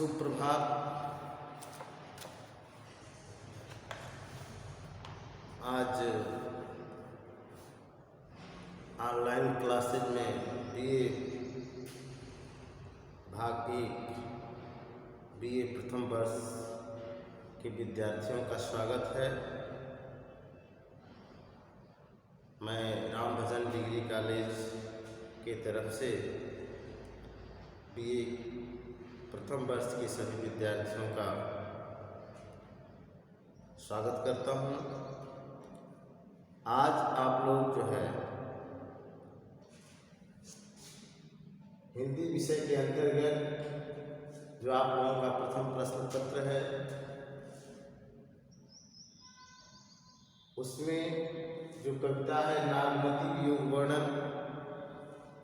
सुप्रभात। आज online classes में बीए भाग 1 बीए प्रथम वर्ष के विद्यार्थियों का स्वागत है। मैं राम भजन डिग्री कॉलेज के तरफ से बीए प्रथम वर्ष के सभी विद्यार्थियों का स्वागत करता हूँ। आज आप लोग जो है हिंदी विषय के अंतर्गत जो आप लोगों का प्रथम प्रश्न पत्र है उसमें जो कविता है नागमती वियोग वर्णन,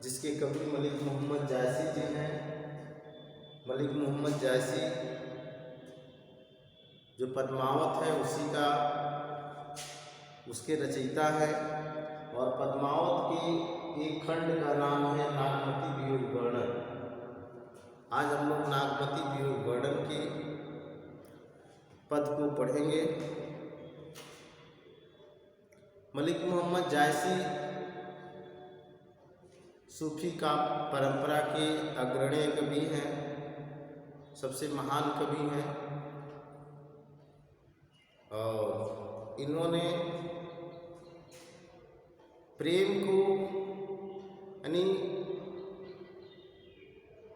जिसके कवि मलिक मोहम्मद जायसी जी हैं। मलिक मोहम्मद जायसी जो पद्मावत है उसके रचयिता है और पद्मावत के एक खंड का नाम है नागमती वियोग वर्णन। आज हम लोग नागमती वियोग वर्णन के पद को पढ़ेंगे। मलिक मोहम्मद जायसी सूफी का परंपरा के अग्रणी कवि हैं, सबसे महान कवि हैं और इन्होंने प्रेम को यानी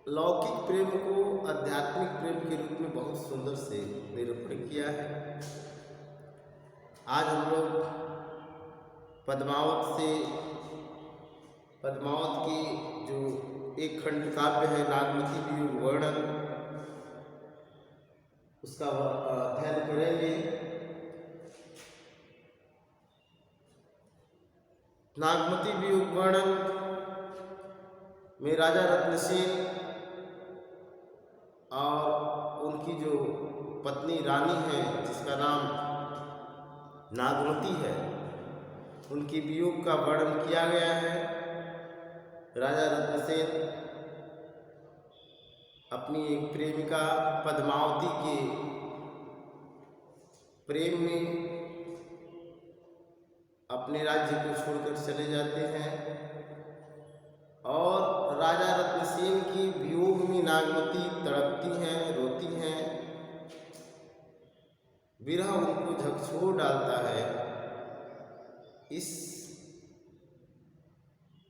लौकिक प्रेम को आध्यात्मिक प्रेम के रूप में बहुत सुंदर से निरूपण किया है। आज हम लोग पद्मावत की जो एक खंड काव्य है नागमती वियोग वर्णन, उसका अध्ययन करेंगे। नागमती वियोग वर्णन में राजा रत्नसेन और उनकी जो पत्नी रानी है जिसका नाम नागमती है, उनकी वियोग का वर्णन किया गया है। राजा रत्नसेन अपनी एक प्रेमिका पद्मावती के प्रेम में अपने राज्य को छोड़कर चले जाते हैं और राजा रत्नसेन की वियोग में नागमती तड़पती हैं, रोती हैं। विरह उनको झकझोर डालता है। इस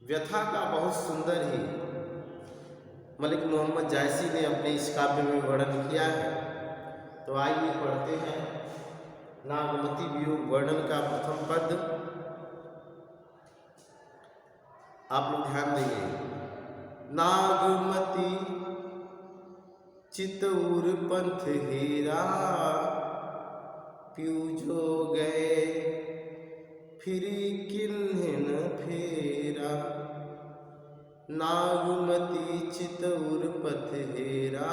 व्यथा का बहुत सुंदर ही मलिक मोहम्मद जायसी ने अपने इस काव्य में वर्णन किया है। तो आइए पढ़ते हैं नागमती वियोग वर्णन का प्रथम पद। आप लोग ध्यान देंगे। नागमती चितौर पंथ हेरा, प्यूजो गए फिर किन्हन फेरा। नागमती चितौर पथ हेरा,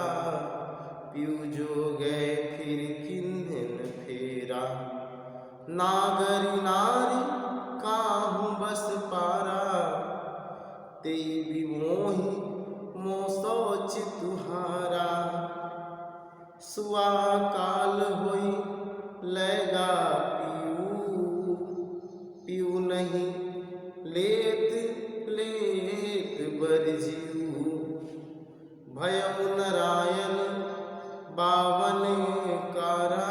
प्यूजो गए फिर किन्हन फेरा। नागरी नारी काहू बस पारा, तेई विमोही मोसोच तुहारा। सुआ काल होई लेगा पियू, पियू नहीं लेत लेत बरजियू। भयउ नारायण बावन कारा,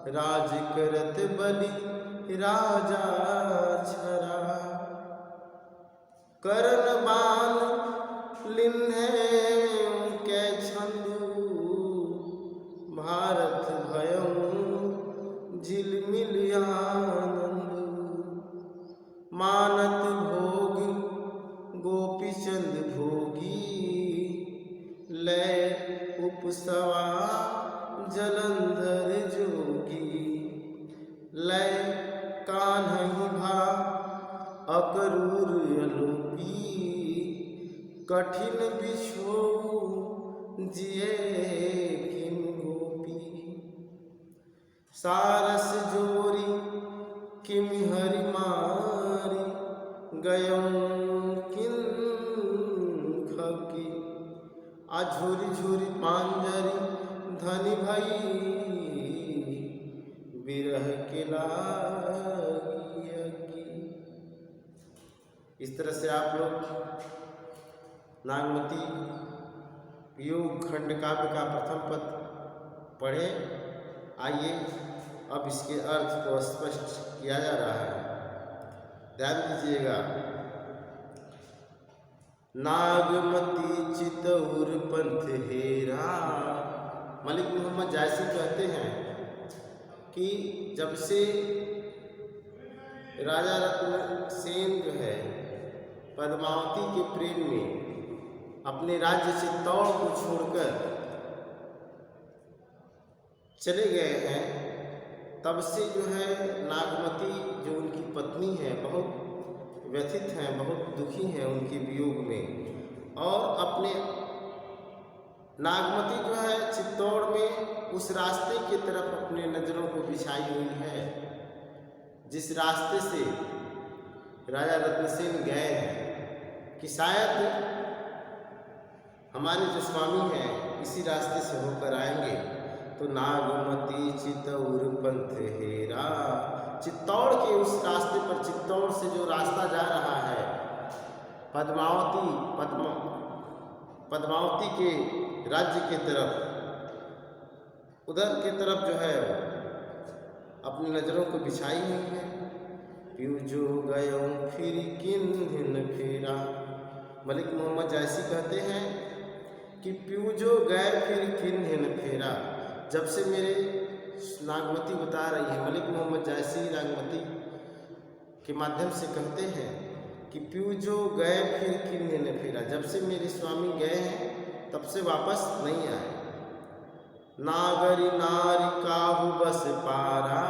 राज करत बलि राजा छरा। करन बान लिन्हे के छंदू, भारत भयउ झिलमिल आनंदू। मानत भोग गोपीचंद भोगी, लय उपसवा जलंधर जोगी। लय कान्हई भा अकरूर अलोपी, कठिन बिछोऊ जिए किम गोपी। सारस जोरी किम हरि मारी, गयं किन खकी। आ झोरी झोरी पांजरी धनी भाई बिरह के लागी अगी। इस तरह से आप लोग नागमती वियोग खंड काव्य का प्रथम पद पढ़े। आइए अब इसके अर्थ को स्पष्ट किया जा रहा है, ध्यान दीजिएगा। नागमती चितौर पंथ हेरा। मलिक मोहम्मद जायसी कहते हैं कि जब से राजा रत्न सेन जो है पद्मावती के प्रेम में अपने राज्य चित्तौड़ को छोड़कर चले गए हैं, तब से जो है नागमती जो उनकी पत्नी है बहुत व्यथित हैं, बहुत दुखी हैं उनके वियोग में। और अपने नागमती जो है चित्तौड़ में उस रास्ते की तरफ अपने नज़रों को बिछाई हुई है जिस रास्ते से राजा रत्नसेन गए हैं, कि शायद हमारे जो स्वामी हैं इसी रास्ते से होकर आएंगे। तो नागमती चितौर पंथ हेरा, चित्तौड़ के उस रास्ते पर, चित्तौड़ से जो रास्ता जा रहा है पद्मावती के राज्य के तरफ, उधर की तरफ जो है अपनी नज़रों को बिछाई हुई है। प्यूजो गयो फिर किन्हिन फेरा। मलिक मोहम्मद जायसी कहते हैं कि प्यूजो गए फिर किन्हिन फेरा। जब से मेरे नागमती बता रही है, मलिक मोहम्मद जायसी नागमती के माध्यम से कहते हैं कि प्यूजो गए फिर किन्हिन फेरा। जब से मेरे स्वामी गए हैं तब से वापस नहीं आए। नागरी नारी काहू बस पारा।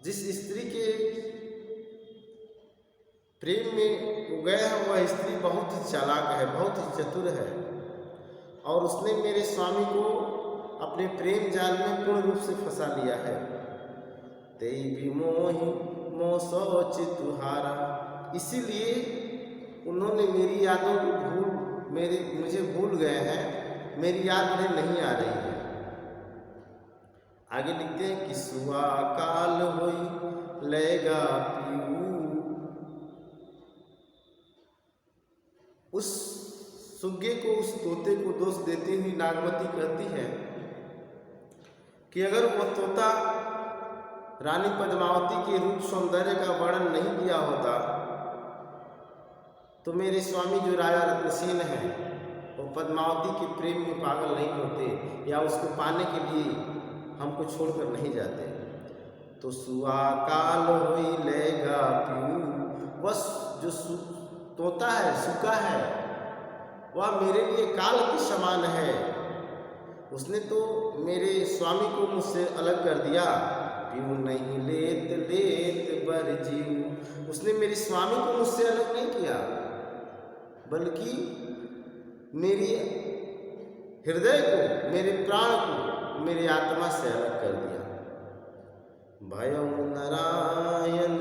जिस स्त्री के प्रेम में वो गए हैं वह स्त्री बहुत ही चालाक है, बहुत ही चतुर है, और उसने मेरे स्वामी को अपने प्रेम जाल में पूर्ण रूप से फंसा लिया है। तेई भी मोहि मोह सोच तुहारा। इसीलिए उन्होंने मेरी यादों को मुझे भूल गए हैं, मेरी याद उन्हें नहीं आ रही है। आगे लिखते हैं कि सुआ काल होई लेगा पीऊ। उस सुग्गे को, उस तोते को दोष देती हुई नागमती कहती है कि अगर वह तोता रानी पद्मावती के रूप सौंदर्य का वर्णन नहीं किया होता तो मेरे स्वामी जो राजा रत्नसेन हैं वो पद्मावती के प्रेम में पागल नहीं होते या उसको पाने के लिए हमको छोड़कर नहीं जाते। तो सुआ काल होई लेगा पीऊ। बस जो तोता है, सुका है, वह मेरे लिए काल के समान है। उसने तो मेरे स्वामी को मुझसे अलग कर दिया। पीऊ नहीं लेत लेत बर जीव। उसने मेरे स्वामी को मुझसे अलग नहीं किया, बल्कि मेरी हृदय को, मेरे प्राण को, मेरी आत्मा से अलग कर दिया। भयं नारायण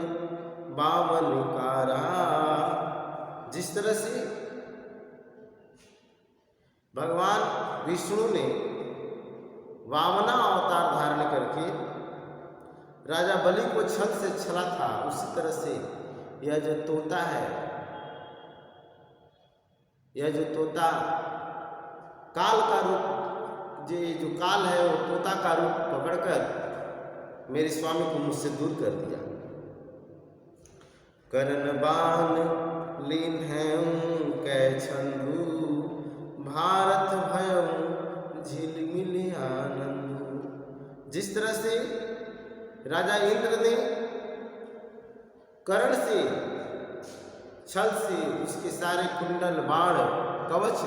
बावन कारा। जिस तरह से भगवान विष्णु ने वामना अवतार धारण करके राजा बलि को छल से छला था, उसी तरह से यह जो तोता है, यह जो तोता काल का रूप, जो काल है वो तोता का रूप पकड़कर मेरे स्वामी को मुझसे दूर कर दिया। करण बाण लीन है कै छंदू। भारत भयं झिलमिल आनंद। जिस तरह से राजा इंद्र ने कर्ण से, छल से उसके सारे कुंडल, बाण, कवच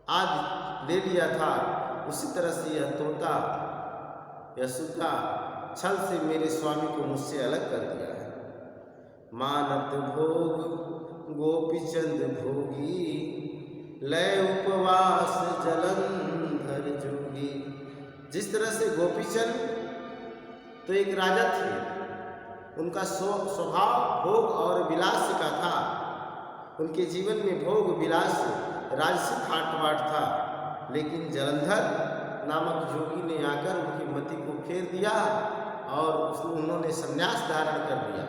आदि ले लिया था, उसी तरह से यह तोता, यह सुगा छल से मेरे स्वामी को मुझसे अलग कर दिया है। मानत भोग गोपीचंद भोगी। लय उपवास जलंधर जोगी। जिस तरह से गोपीचंद तो एक राजा थे, उनका स्वभाव भोग और विलास का था, उनके जीवन में भोग विलास राजसी ठाट-बाट था, लेकिन जलंधर नामक योगी ने आकर उनकी मति को फेर दिया और उन्होंने संन्यास धारण कर लिया।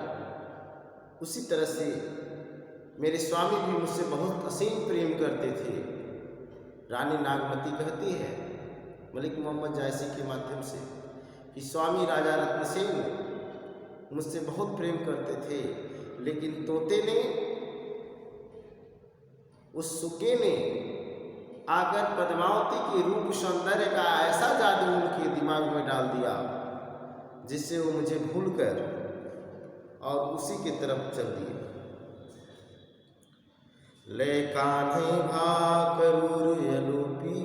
उसी तरह से मेरे स्वामी भी मुझसे बहुत असीम प्रेम करते थे। रानी नागमती कहती है मलिक मोहम्मद जायसी के माध्यम से कि स्वामी राजा रत्नसेन मुझसे बहुत प्रेम करते थे, लेकिन तोते ने, उस सुके ने आकर पद्मावती के रूप सौंदर्य का ऐसा जादू उनके दिमाग में डाल दिया जिससे वो मुझे भूलकर और उसी की तरफ चल दिए। ले कान्हे भा करूर यलोपी,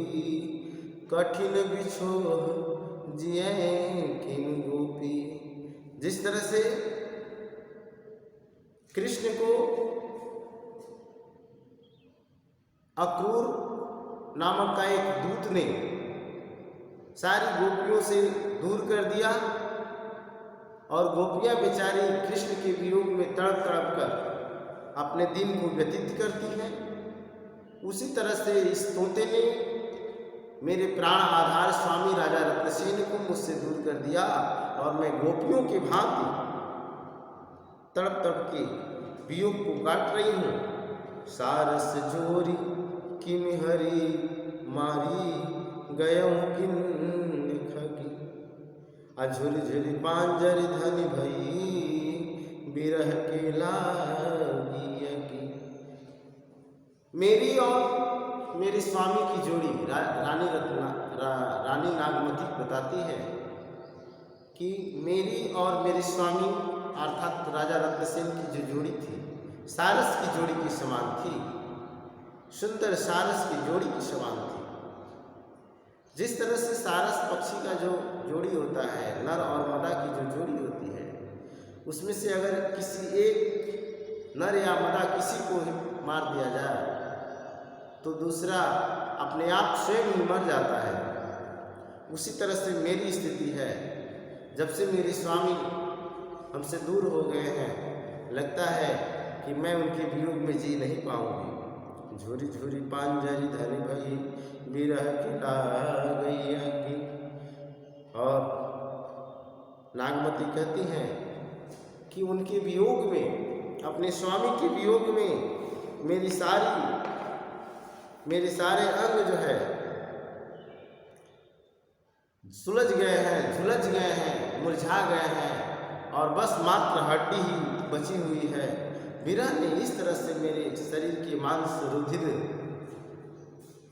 कठिन बिछोह जिये किन गोपी। जिस तरह से कृष्ण को अक्रूर नामक का एक दूत ने सारी गोपियों से दूर कर दिया और गोपियां बेचारी कृष्ण के वियोग में तड़प तड़प कर अपने दिन को व्यतीत करती हैं, उसी तरह से इस तोते ने मेरे प्राण आधार स्वामी राजा रत्नसेन को मुझसे दूर कर दिया और मैं गोपियों के भांति तड़प तड़प के वियोग को काट रही हूँ। सारस जोरी किम हरी मारी गयों किन खगी, अझुर झुर पांजर धन भई बिरह के लागी यगी। मेरी और मेरे स्वामी की जोड़ी रानी नागमती बताती है कि मेरी और मेरे स्वामी अर्थात राजा रत्नसेन की जो जोड़ी थी सारस की जोड़ी के समान थी, सुंदर सारस की जोड़ी के समान थी। जिस तरह से सारस पक्षी का जो जोड़ी होता है, नर और मादा की जो जोड़ी होती है, उसमें से अगर किसी एक नर या मादा किसी को मार दिया जाए तो दूसरा अपने आप स्वयं ही मर जाता है। उसी तरह से मेरी स्थिति है। जब से मेरे स्वामी हमसे दूर हो गए हैं, लगता है कि मैं उनके वियोग में जी नहीं पाऊंगी। झूरी झूरी पांजरी धनी भई बिरह की गई अग्नि। और नागमती कहती हैं कि उनके वियोग में, अपने स्वामी के वियोग में मेरे सारे अंग जो है सुलझ गए हैं, झुलझ गए हैं, मुरझा गए हैं और बस मात्र हड्डी ही बची हुई है। विरह ने इस तरह से मेरे शरीर के मांस रुधिर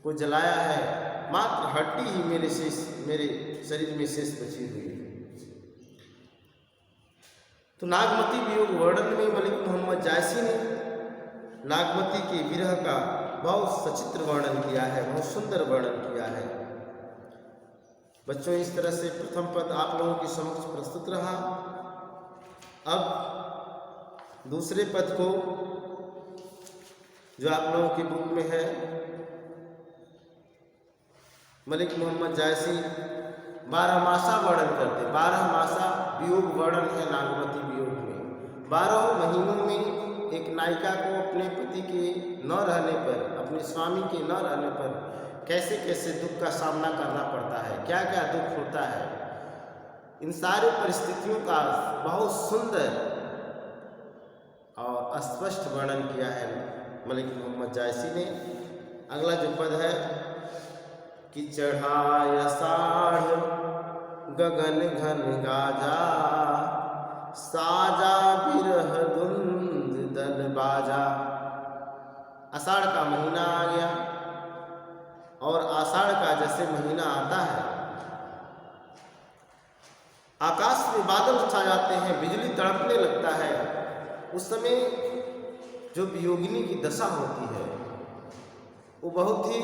को जलाया है, मात्र हड्डी ही मेरे शरीर में शेष बची हुई है। तो नागमती वियोग वर्णन में मलिक मोहम्मद जायसी ने नागमती के विरह का बहुत सचित्र वर्णन किया है, बहुत सुंदर वर्णन किया है। बच्चों, इस तरह से प्रथम पद आप लोगों के समक्ष प्रस्तुत रहा। अब दूसरे पद को जो आप लोगों के बुक में है, मलिक मोहम्मद जायसी 12 मासा वर्णन करते। 12 मासा वियोग वर्णन है नागमती वियोग में। 12 महीनों में एक नायिका को अपने पति के न रहने पर, अपने स्वामी के न रहने पर कैसे कैसे दुख का सामना करना पड़ता है, क्या क्या दुख होता है, इन सारी परिस्थितियों का बहुत सुंदर और स्पष्ट वर्णन किया है मलिक मोहम्मद जायसी ने। अगला जो पद है कि चढ़ाय आषाढ़ गगन घन गाजा, साजा बिरह धुंध दल बाजा। आषाढ़ का महीना आ गया और आषाढ़ का जैसे महीना आता है, आकाश में बादल छा जाते हैं, बिजली तड़पने लगता है। उस समय जो वियोगिनी की दशा होती है वो बहुत ही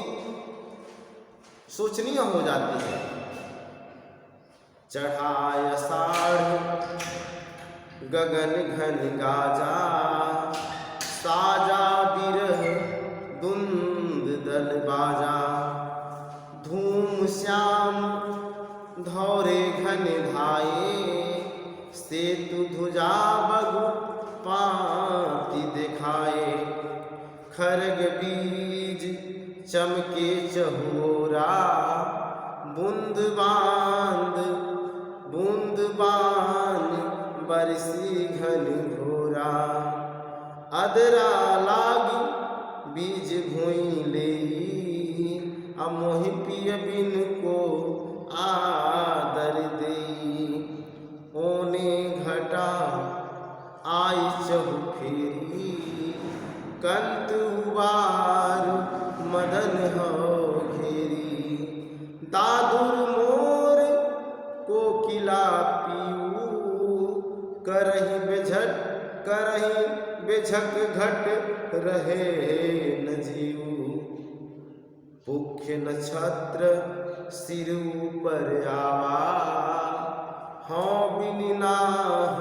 शोचनीय हो जाती है। चढ़ाय आषाढ़ गगन घन गाजा, साजा बिरह धुंध दल बाजा। धूम श्याम धौरे घन धाये, सेतु ध्वजा बगु पाती दिखाए। खरग बीज चमके चहोरा, बूंद बांद बरसी घन घोरा। अदरा लागी बीज भुई लेई, अब मोहि पिय बिन को आदर देई। ओने घटा आई चहु फेरी, कंत उबार मदन हो घेरी। दादुर मोर कोकिला पीऊ, करहि बेझक घट रहे न जीऊ। पुख्य नक्षत्र सिर ऊपर आवा, हाँ बिनिनाह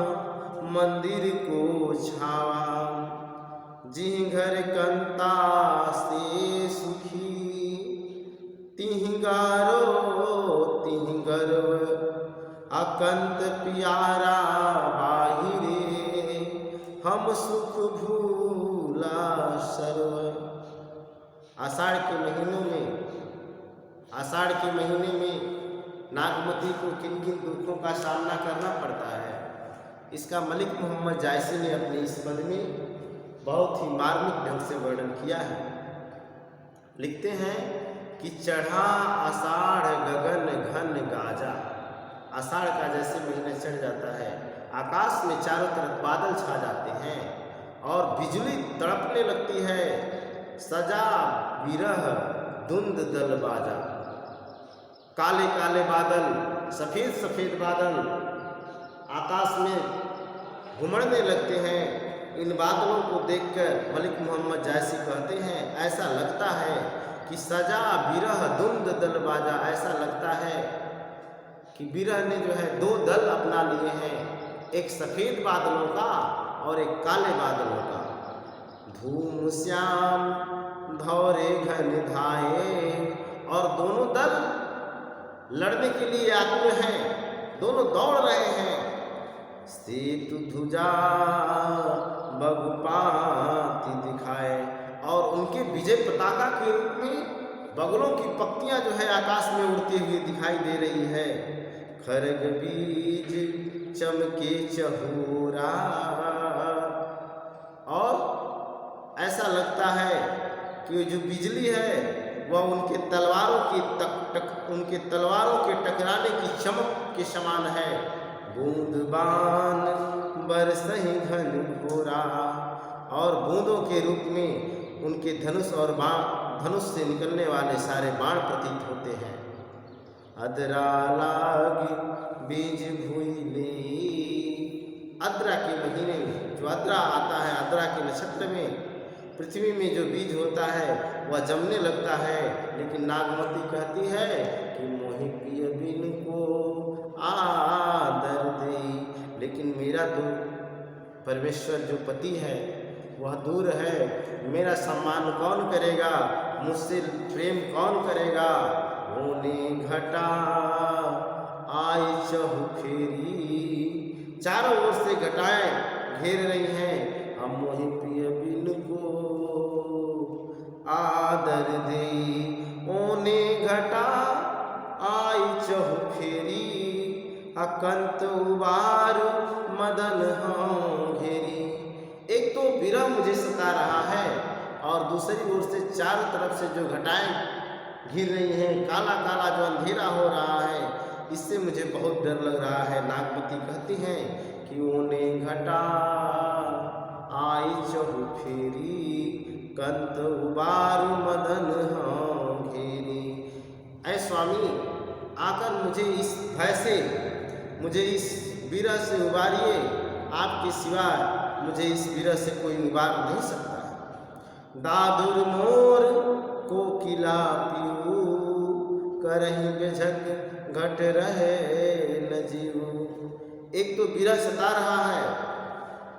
मंदिर को छावा। जिहि घर कंता से सुखी, तिहि गर्व अकंत प्यारा बाहिरे। हम सुख भूला सर्व। आषाढ़ के महीने में नागमती को किन किन दुखों का सामना करना पड़ता है, इसका मलिक मोहम्मद जायसी ने अपने इस पद में बहुत ही मार्मिक ढंग से वर्णन किया है। लिखते हैं कि चढ़ा आषाढ़ गगन घन गाजा। आषाढ़ का जैसे महीना चढ़ जाता है, आकाश में चारों तरफ बादल छा जाते हैं और बिजली तड़पने लगती है। सजा विरह धुंध दल बाजा। काले काले बादल, सफ़ेद सफ़ेद बादल आकाश में घुमड़ने लगते हैं। इन बादलों को देखकर मलिक मोहम्मद जायसी कहते हैं, ऐसा लगता है कि सजा विरह धुंध दल बाजा। ऐसा लगता है कि विरह ने जो है दो दल अपना लिए हैं, एक सफ़ेद बादलों का और एक काले बादलों का। धूम श्याम धौरे घन धाये, और दोनों दल लड़ने के लिए आतुर हैं, दोनों दौड़ रहे हैं। सेतु ध्वजा बगपाती दिखाए, और उनके विजय पताका के रूप में बगलों की पत्तियां जो है आकाश में उड़ती हुई दिखाई दे रही है। खरग बीज चमके चहोरा, और ऐसा लगता है कि जो बिजली है वह उनके तलवारों के टकराने की चमक के समान है। बूंद बान बरसहि घन घोरा, और बूंदों के रूप में उनके धनुष से निकलने वाले सारे बाण प्रतीत होते हैं। अदरा लागी बीज भुई लेई। अदरा के महीने में जो अदरा आता है, अदरा के नक्षत्र में पृथ्वी में जो बीज होता है वह जमने लगता है। लेकिन नागमती कहती है कि मोहि पिय बिन को आदर दे। लेकिन मेरा तो परमेश्वर जो पति है वह दूर है, मेरा सम्मान कौन करेगा, मुझसे प्रेम कौन करेगा। होने घटा आई चहु फेरी, चारों ओर से घटाएं घेर रही हैं। हम मोहि पिय बिन को आदर दे। ओने घटा आई चहु फेरी, अकंत उबार मदन हाँ घेरी। एक तो विरह मुझे सता रहा है और दूसरी ओर से चारों तरफ से जो घटाएं घिर रही हैं, काला काला जो अंधेरा हो रहा है, इससे मुझे बहुत डर लग रहा है। नागमती कहती हैं कि ओने घटा आई चहु फेरी, कंत उबार मदन हाँ घेरी। ऐ स्वामी, आकर मुझे इस भय से, मुझे इस विरह से उबारिए। आपके सिवा मुझे इस विरह से कोई उबार नहीं सकता। दादुर मोर कोकिला पीऊ, करहि बेझक घट रहे न जीऊ। एक तो विरह सता रहा है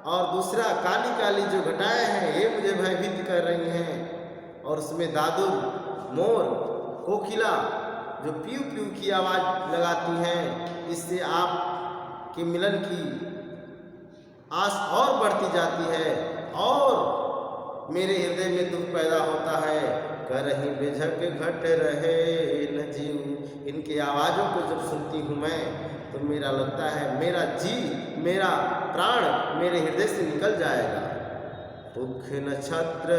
और दूसरा काली काली जो घटाएं हैं ये मुझे भयभीत कर रही हैं। और उसमें दादुर मोर कोकिला जो पीऊ पीऊ की आवाज़ लगाती हैं, इससे आप के मिलन की आस और बढ़ती जाती है और मेरे हृदय में दुख पैदा होता है, करहीं बेझक घट रहे न जीव। इनकी आवाज़ों को जब सुनती हूँ मैं तो मेरा लगता है मेरा जी, मेरा प्राण मेरे हृदय से निकल जाएगा। पुख नक्षत्र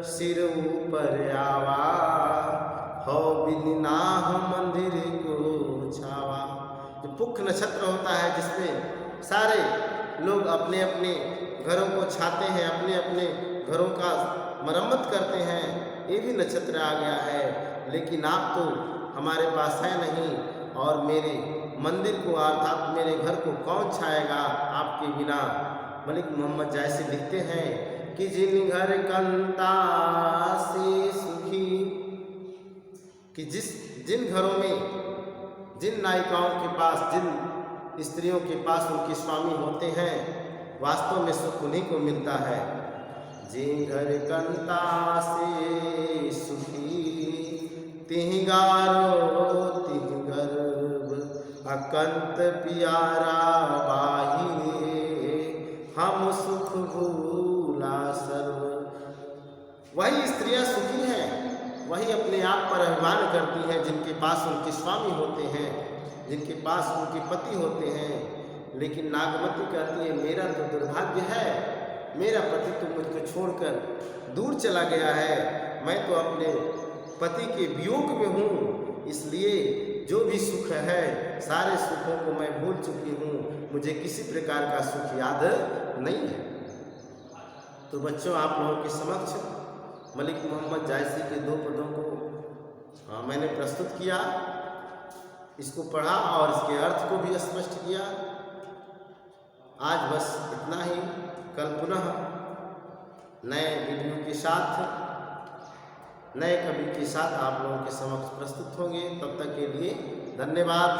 सिर ऊपर आवा, हो बिनाह मंदिर को छावा। जो पुख नक्षत्र होता है जिसमें सारे लोग अपने अपने घरों को छाते हैं, अपने अपने घरों का मरम्मत करते हैं, ये भी नक्षत्र आ गया है। लेकिन आप तो हमारे पास है नहीं, और मेरे मंदिर को अर्थात मेरे घर को कौन छाएगा आपके बिना। मलिक मोहम्मद जायसी लिखते हैं कि जिन घर कंता से सुखी, कि जिन घरों में जिन नायिकाओं के पास, जिन स्त्रियों के पास उनके स्वामी होते हैं, वास्तव में सुख उन्हीं को मिलता है। जिन घर कंता से सुखी, तिहि गारो तिहि गर्भ, अकंत प्यारा बाहिरे, हम सुख भूला सर्व। वही स्त्रियां सुखी हैं, वही अपने आप पर अभिमान करती हैं जिनके पास उनके स्वामी होते हैं, जिनके पास उनके पति होते हैं। लेकिन नागमती कहती है मेरा तो दुर्भाग्य है, मेरा पति तो मुझको छोड़कर दूर चला गया है, मैं तो अपने पति के वियोग में हूँ, इसलिए जो भी सुख है सारे सुखों को मैं भूल चुकी हूँ, मुझे किसी प्रकार का सुख याद नहीं है। तो बच्चों, आप लोगों के समक्ष मलिक मोहम्मद जायसी के 2 पदों को मैंने प्रस्तुत किया, इसको पढ़ा और इसके अर्थ को भी स्पष्ट किया। आज बस इतना ही, कल पुनः नए वीडियो के साथ, नए कवि के साथ आप लोगों के समक्ष प्रस्तुत होंगे। तब तक के लिए धन्यवाद।